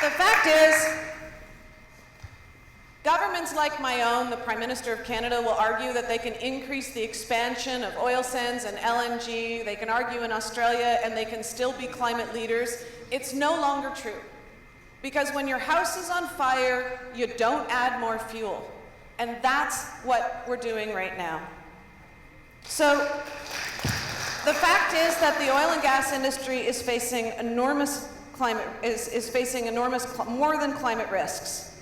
The fact is, governments like my own, the Prime Minister of Canada, will argue that they can increase the expansion of oil sands and LNG. They can argue in Australia, and they can still be climate leaders. It's no longer true. Because when your house is on fire, you don't add more fuel. And that's what we're doing right now. So the fact is that the oil and gas industry is facing enormous more than climate risks.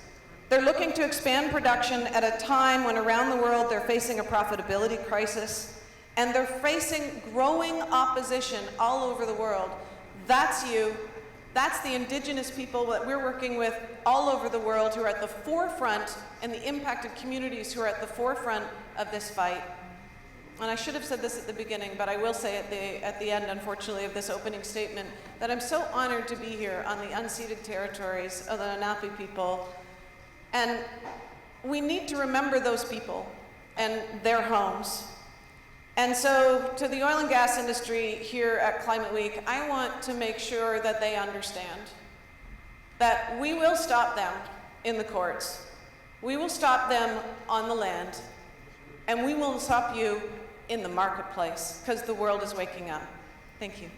They're looking to expand production at a time when around the world they're facing a profitability crisis, and they're facing growing opposition all over the world. That's you, That's the indigenous people that we're working with all over the world who are at the forefront, and the impacted communities who are at the forefront of this fight. And I should have said this at the beginning, but I will say at the end, unfortunately, of this opening statement, that I'm so honored to be here on the unceded territories of the Lenape people. And we need to remember those people and their homes. And so to the oil and gas industry here at Climate Week, I want to make sure that they understand that we will stop them in the courts. We will stop them on the land. And we will stop you in the marketplace, because the world is waking up. Thank you.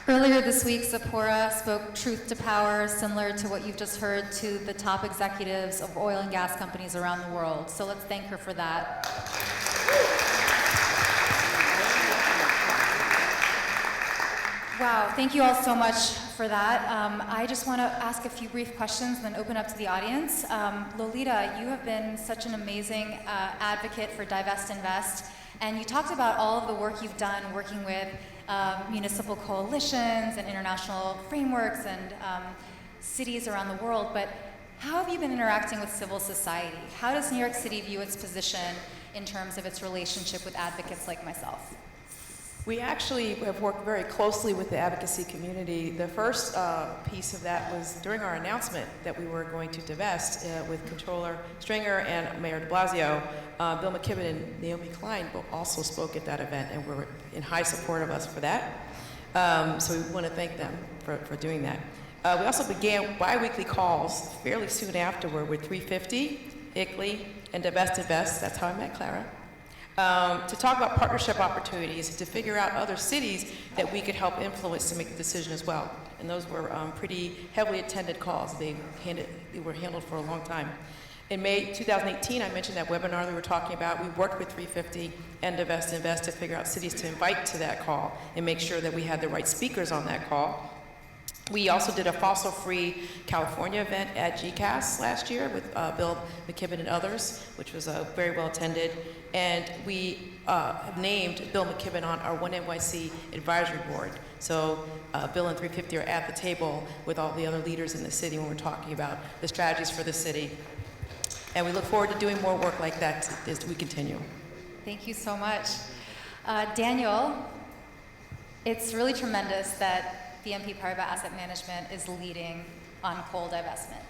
Earlier this week, Tzeporah spoke truth to power, similar to what you've just heard, to the top executives of oil and gas companies around the world. So let's thank her for that. Wow, thank you all so much for that. I just want to ask a few brief questions and then open up to the audience. Lolita, you have been such an amazing advocate for Divest-Invest, and you talked about all of the work you've done working with municipal coalitions and international frameworks and cities around the world, but how have you been interacting with civil society? How does New York City view its position in terms of its relationship with advocates like myself? We actually have worked very closely with the advocacy community. The first piece of that was during our announcement that we were going to divest with Controller Stringer and Mayor de Blasio. Bill McKibben and Naomi Klein also spoke at that event and were in high support of us for that. So we want to thank them for doing that. We also began bi-weekly calls fairly soon afterward with 350, ICLEI, and Divest-Invest. That's how I met Clara. To talk about partnership opportunities, to figure out other cities that we could help influence to make the decision as well. And those were pretty heavily attended calls. They were handled for a long time. In May 2018, I mentioned that webinar that we were talking about. We worked with 350 and Divest-Invest to figure out cities to invite to that call and make sure that we had the right speakers on that call. We also did a fossil-free California event at GCAS last year with Bill McKibben and others, which was very well attended. And we have named Bill McKibben on our One NYC advisory board. So Bill and 350 are at the table with all the other leaders in the city when we're talking about the strategies for the city. And we look forward to doing more work like that as we continue. Thank you so much. Daniel, it's really tremendous that BNP Paribas Asset Management is leading on coal divestment.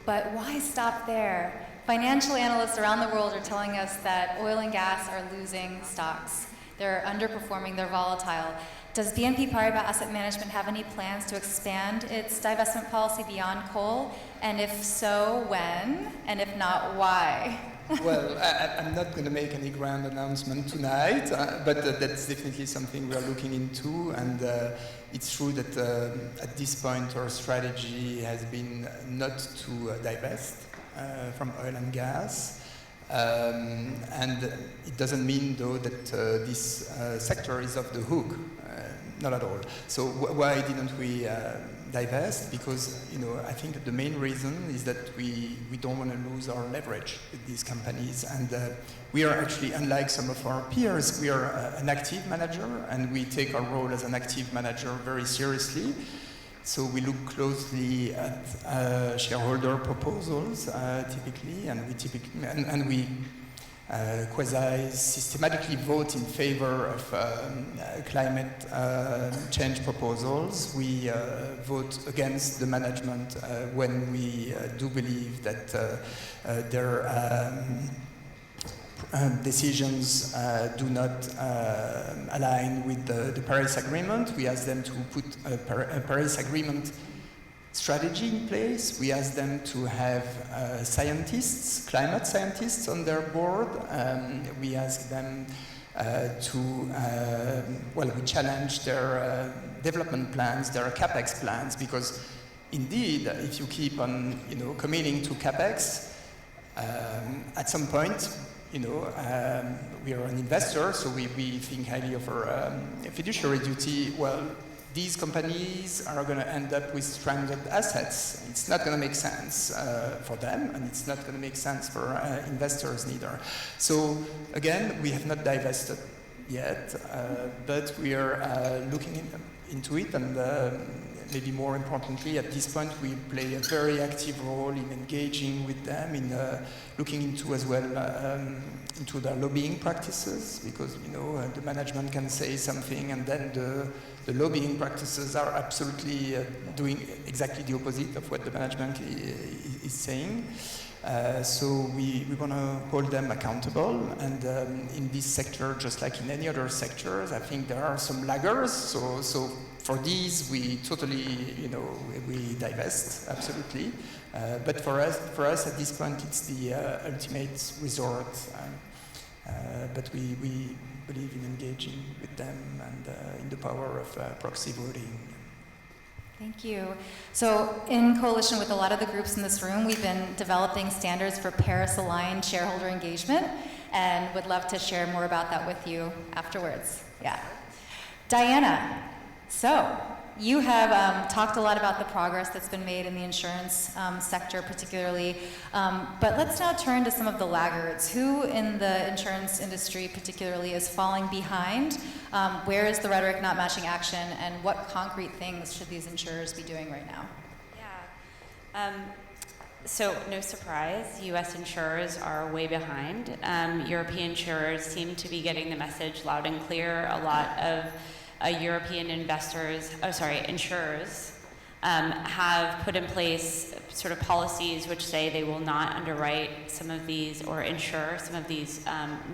But why stop there? Financial analysts around the world are telling us that oil and gas are losing stocks. They're underperforming, they're volatile. Does BNP Paribas Asset Management have any plans to expand its divestment policy beyond coal? And if so, when? And if not, why? Well, I'm not going to make any grand announcement tonight, but that's definitely something we are looking into. And it's true that at this point our strategy has been not to divest from oil and gas. And it doesn't mean, though, that this sector is off the hook. Not at all. So why didn't we divest? Because I think that the main reason is that we don't want to lose our leverage with these companies, and we are actually, unlike some of our peers, we are an active manager, and we take our role as an active manager very seriously. So we look closely at shareholder proposals typically, and we quasi-systematically vote in favor of climate change proposals. We vote against the management when we do believe that their decisions do not align with the Paris Agreement. We ask them to put a Paris Agreement strategy in place. We ask them to have scientists, climate scientists on their board. We ask them we challenge their development plans, their CapEx plans, because indeed, if you keep on, committing to CapEx, at some point, we are an investor, so we think highly of our fiduciary duty. Well, these companies are going to end up with stranded assets. It's not going to make sense for them, and it's not going to make sense for investors neither. So again, we have not divested yet, but we are looking into it, and maybe more importantly, at this point, we play a very active role in engaging with them, in looking into as well into their lobbying practices, because the management can say something, and then the lobbying practices are absolutely doing exactly the opposite of what the management is saying. So we want to hold them accountable, and in this sector, just like in any other sectors, I think there are some laggers. So for these, we totally, we divest, absolutely. But for us at this point, it's the ultimate resort. But we believe in engaging with them and in the power of proxy voting. Thank you. So in coalition with a lot of the groups in this room, we've been developing standards for Paris-aligned shareholder engagement, and would love to share more about that with you afterwards. Yeah. Diana, so you have talked a lot about the progress that's been made in the insurance sector particularly, but let's now turn to some of the laggards. Who in the insurance industry particularly is falling behind? Where is the rhetoric not matching action, and what concrete things should these insurers be doing right now? Yeah. So no surprise, U.S. insurers are way behind. European insurers seem to be getting the message loud and clear. A lot of European insurers have put in place sort of policies which say they will not underwrite some of these or insure some of these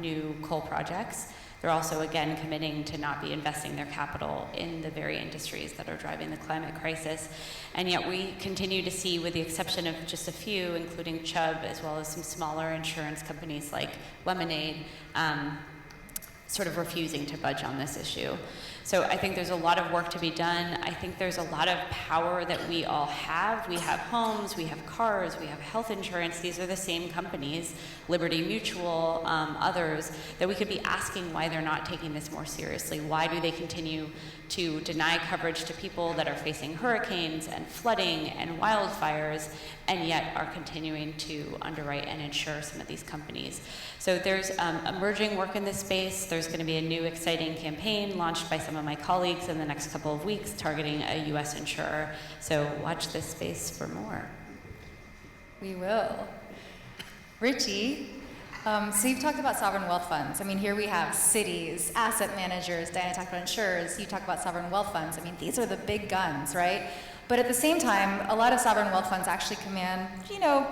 new coal projects. They're also, again, committing to not be investing their capital in the very industries that are driving the climate crisis. And yet we continue to see, with the exception of just a few, including Chubb, as well as some smaller insurance companies like Lemonade, sort of refusing to budge on this issue. So I think there's a lot of work to be done. I think there's a lot of power that we all have. We have homes, we have cars, we have health insurance. These are the same companies, Liberty Mutual, others, that we could be asking why they're not taking this more seriously. Why do they continue to deny coverage to people that are facing hurricanes and flooding and wildfires, and yet are continuing to underwrite and insure some of these companies? So there's emerging work in this space. There's going to be a new exciting campaign launched by some of my colleagues in the next couple of weeks targeting a U.S. insurer. So watch this space for more. We will. Richie, so you've talked about sovereign wealth funds. I mean, here we have cities, asset managers, Diana talked about insurers, you talk about sovereign wealth funds. I mean, these are the big guns, right? But at the same time, a lot of sovereign wealth funds actually command,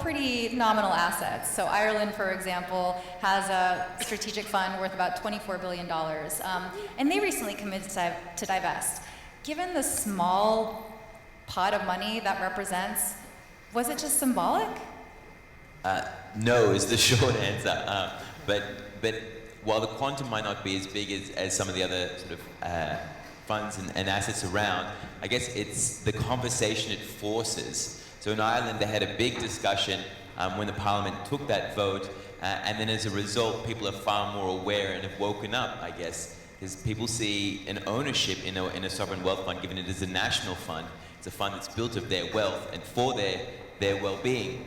pretty nominal assets. So Ireland, for example, has a strategic fund worth about $24 billion. And they recently committed to divest. Given the small pot of money that represents, was it just symbolic? No is the short answer. But while the quantum might not be as big as some of the other sort of funds and assets around, I guess it's the conversation it forces. So in Ireland, they had a big discussion when the Parliament took that vote, and then as a result, people are far more aware and have woken up, I guess, because people see an ownership in a sovereign wealth fund, given it is a national fund. It's a fund that's built of their wealth and for their well-being.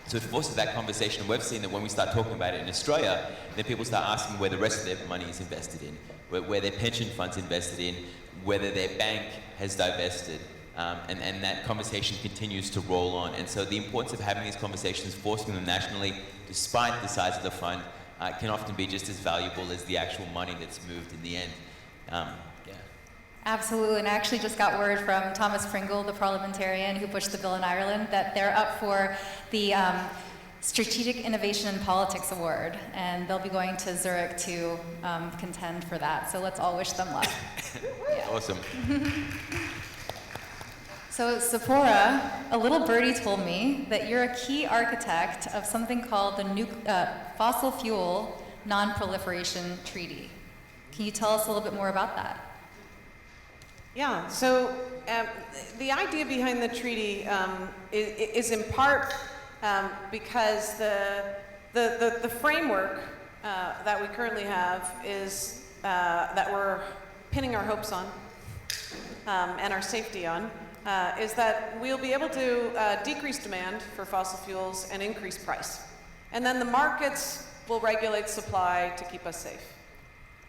So it forces that conversation, and we've seen that when we start talking about it in Australia, then people start asking where the rest of their money is invested in, where their pension fund's invested in, whether their bank has divested, and that conversation continues to roll on. And so the importance of having these conversations, forcing them nationally, despite the size of the fund, can often be just as valuable as the actual money that's moved in the end. Absolutely, and I actually just got word from Thomas Pringle, the parliamentarian who pushed the bill in Ireland, that they're up for the Strategic Innovation in Politics Award, and they'll be going to Zurich to contend for that. So let's all wish them luck. Yeah. Awesome. So Tzeporah, a little birdie told me that you're a key architect of something called the Fossil Fuel Non-Proliferation Treaty. Can you tell us a little bit more about that? Yeah, so the idea behind the treaty is in part because the framework that we currently have is that we're pinning our hopes on and our safety on, is that we'll be able to decrease demand for fossil fuels and increase price. And then the markets will regulate supply to keep us safe.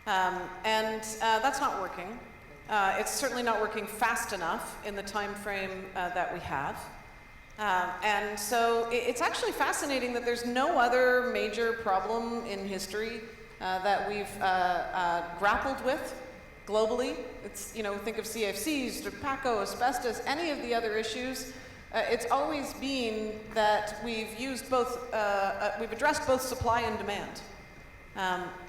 That's not working. It's certainly not working fast enough in the time frame that we have. And so it's actually fascinating that there's no other major problem in history that we've grappled with globally. It's, think of CFCs, tobacco, asbestos, any of the other issues. It's always been that we've used both, we've addressed both supply and demand.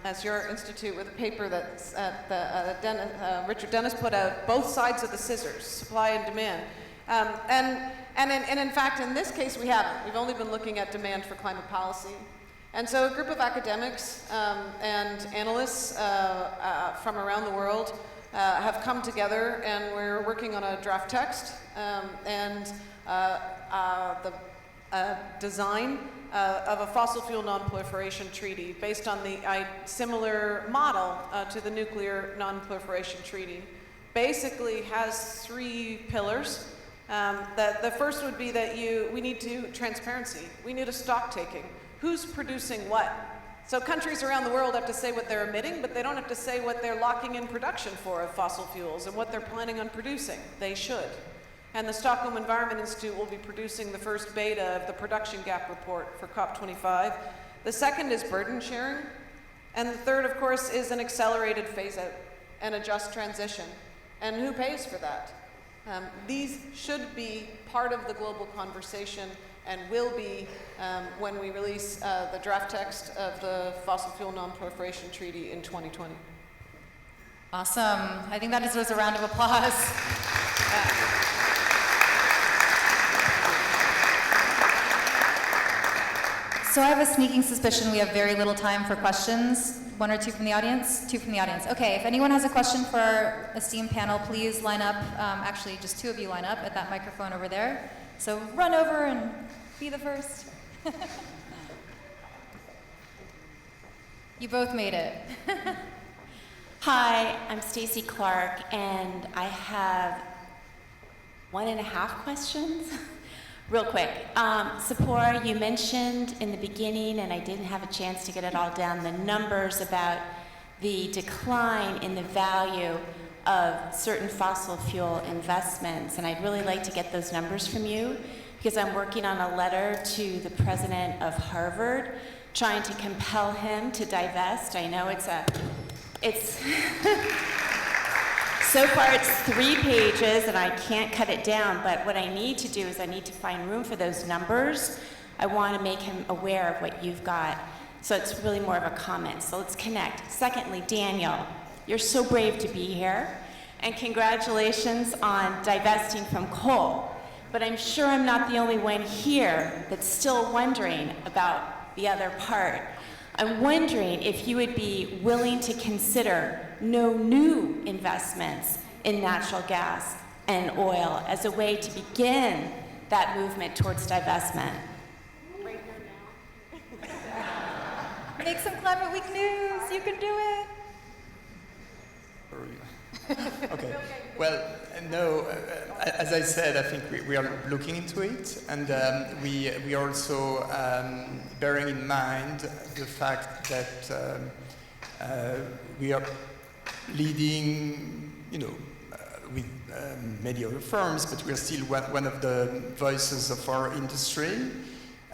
As your institute with a paper that Richard Dennis put out, both sides of the scissors, supply and demand. And in fact, in this case, we haven't. We've only been looking at demand for climate policy. And so a group of academics and analysts from around the world have come together, and we're working on a draft text and the design of a fossil fuel non-proliferation treaty based on the similar model to the nuclear non-proliferation treaty. Basically has 3 pillars. The first would be that we need transparency. We need a stock taking. Who's producing what? So countries around the world have to say what they're emitting, but they don't have to say what they're locking in production for of fossil fuels and what they're planning on producing. They should. And the Stockholm Environment Institute will be producing the first beta of the production gap report for COP25. The second is burden sharing. And the third, of course, is an accelerated phase out and a just transition. And who pays for that? These should be part of the global conversation and will be when we release the draft text of the Fossil Fuel Non-Proliferation Treaty in 2020. Awesome. I think that deserves a round of applause. So I have a sneaking suspicion we have very little time for questions. 1 or 2 from the audience? 2 from the audience. Okay, if anyone has a question for our esteemed panel, please line up. Actually, just 2 of you line up at that microphone over there. So run over and be the first. You both made it. Hi, I'm Stacy Clark, and I have 1.5 questions. Real quick. Tzeporah, you mentioned in the beginning, and I didn't have a chance to get it all down, the numbers about the decline in the value of certain fossil fuel investments, and I'd really like to get those numbers from you because I'm working on a letter to the president of Harvard trying to compel him to divest. I know it's so far it's 3 pages and I can't cut it down, but what I need to do is I need to find room for those numbers. I want to make him aware of what you've got. So it's really more of a comment. So let's connect. Secondly, Daniel, you're so brave to be here. And congratulations on divesting from coal. But I'm sure I'm not the only one here that's still wondering about the other part. I'm wondering if you would be willing to consider no new investments in natural gas and oil as a way to begin that movement towards divestment. Right here now. Make some Climate Week news. You can do it. Okay. Well, no, as I said, I think we are looking into it, and we are also bearing in mind the fact that we are leading, with many other firms, but we are still one of the voices of our industry,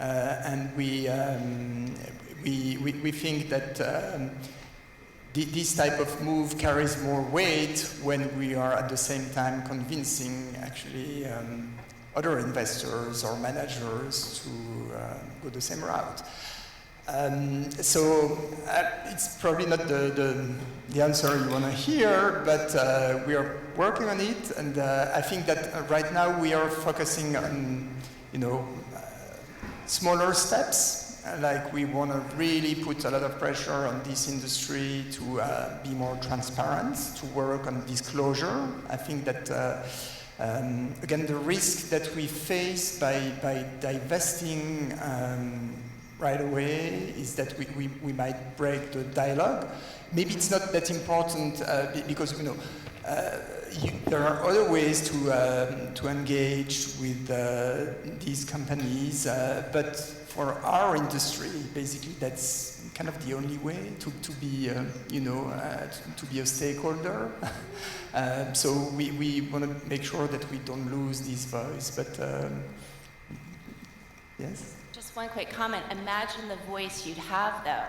and we think that this type of move carries more weight when we are at the same time convincing actually other investors or managers to go the same route. So it's probably not the answer you want to hear, but we are working on it, and I think that right now we are focusing on, smaller steps. Like we want to really put a lot of pressure on this industry to be more transparent, to work on disclosure. I think that, again, the risk that we face by divesting right away is that we might break the dialogue. Maybe it's not that important because, there are other ways to engage with these companies, but for our industry, basically, that's kind of the only way to be, to be a stakeholder. So we want to make sure that we don't lose this voice. But yes. Just one quick comment. Imagine the voice you'd have, though,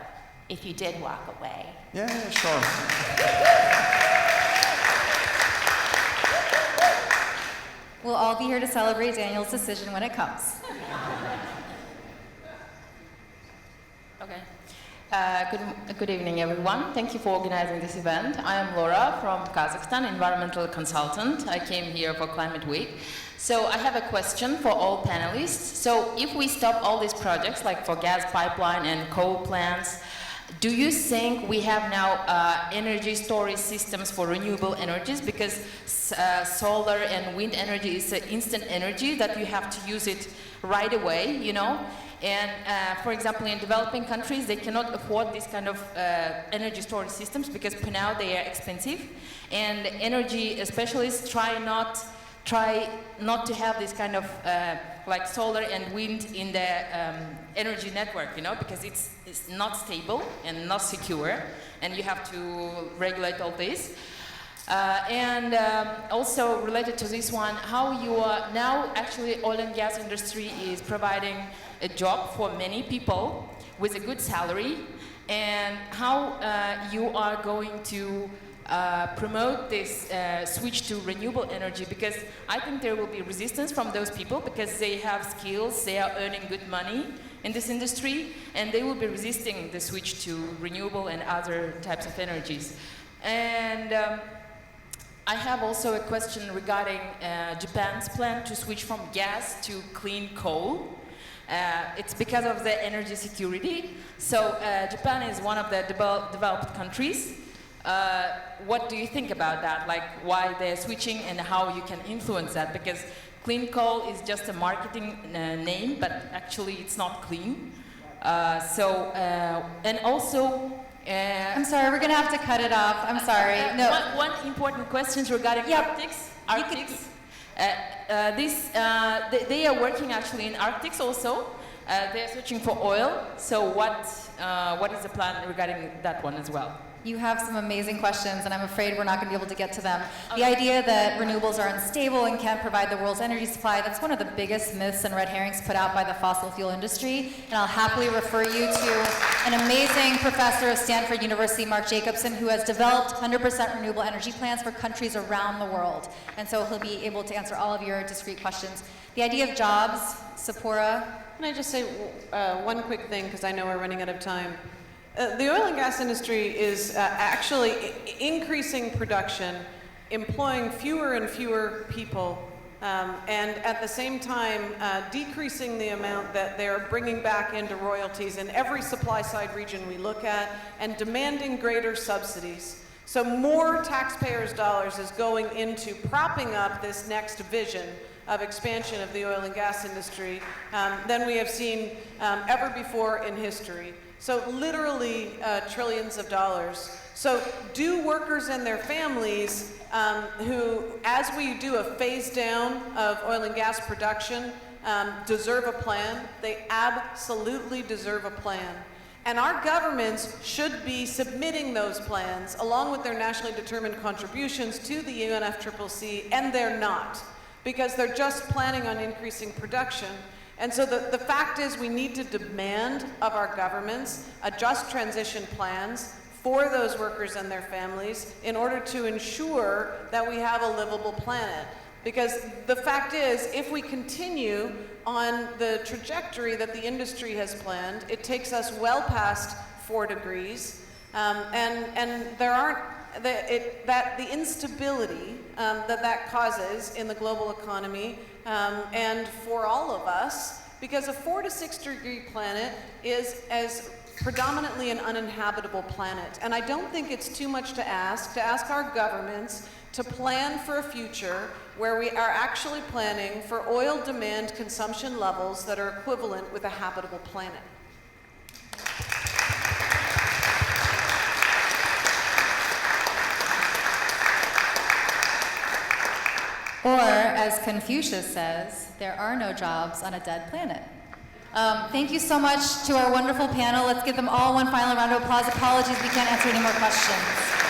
if you did walk away. Yeah, sure. We'll all be here to celebrate Daniel's decision when it comes. Okay. Good evening, everyone. Thank you for organizing this event. I am Laura from Kazakhstan, environmental consultant. I came here for Climate Week. So I have a question for all panelists. So if we stop all these projects, like for gas pipeline and coal plants, do you think we have now energy storage systems for renewable energies? Because solar and wind energy is instant energy that you have to use it right away, you know? And for example, in developing countries, they cannot afford this kind of energy storage systems because for now they are expensive. And energy specialists try not to have this kind of like solar and wind in the energy network, you know, because it's not stable and not secure, and you have to regulate all this. Also related to this one, how you are now actually oil and gas industry is providing a job for many people with a good salary, and how you are going to promote this switch to renewable energy, because I think there will be resistance from those people because they have skills, they are earning good money in this industry, and they will be resisting the switch to renewable and other types of energies. And I have also a question regarding Japan's plan to switch from gas to clean coal. It's because of the energy security. So Japan is one of the developed countries. What do you think about that? Like why they're switching and how you can influence that? Because clean coal is just a marketing name, but actually it's not clean. And also, I'm sorry, we're gonna have to cut it off. I'm sorry. No. One important question regarding Arctics. They are working actually in Arctics also. They are searching for oil. So what is the plan regarding that one as well? You have some amazing questions, and I'm afraid we're not going to be able to get to them. The idea that renewables are unstable and can't provide the world's energy supply, that's one of the biggest myths and red herrings put out by the fossil fuel industry. And I'll happily refer you to an amazing professor of Stanford University, Mark Jacobson, who has developed 100% renewable energy plans for countries around the world. And so he'll be able to answer all of your discrete questions. The idea of jobs, Tzeporah. Can I just say one quick thing, because I know we're running out of time. The oil and gas industry is actually increasing production, employing fewer and fewer people, and at the same time decreasing the amount that they're bringing back into royalties in every supply-side region we look at, and demanding greater subsidies. So more taxpayers' dollars is going into propping up this next vision of expansion of the oil and gas industry than we have seen ever before in history. So literally trillions of dollars. So do workers and their families who, as we do a phase down of oil and gas production, deserve a plan? They absolutely deserve a plan. And our governments should be submitting those plans along with their nationally determined contributions to the UNFCCC, and they're not, because they're just planning on increasing production. And so the fact is we need to demand of our governments just transition plans for those workers and their families in order to ensure that we have a livable planet. Because the fact is, if we continue on the trajectory that the industry has planned, it takes us well past 4 degrees, and there aren't, the instability that causes in the global economy and for all of us, because a 4 to 6 degree planet is as predominantly an uninhabitable planet. And I don't think it's too much to ask our governments to plan for a future where we are actually planning for oil demand consumption levels that are equivalent with a habitable planet. Or, as Confucius says, there are no jobs on a dead planet. Thank you so much to our wonderful panel. Let's give them all one final round of applause. Apologies, we can't answer any more questions.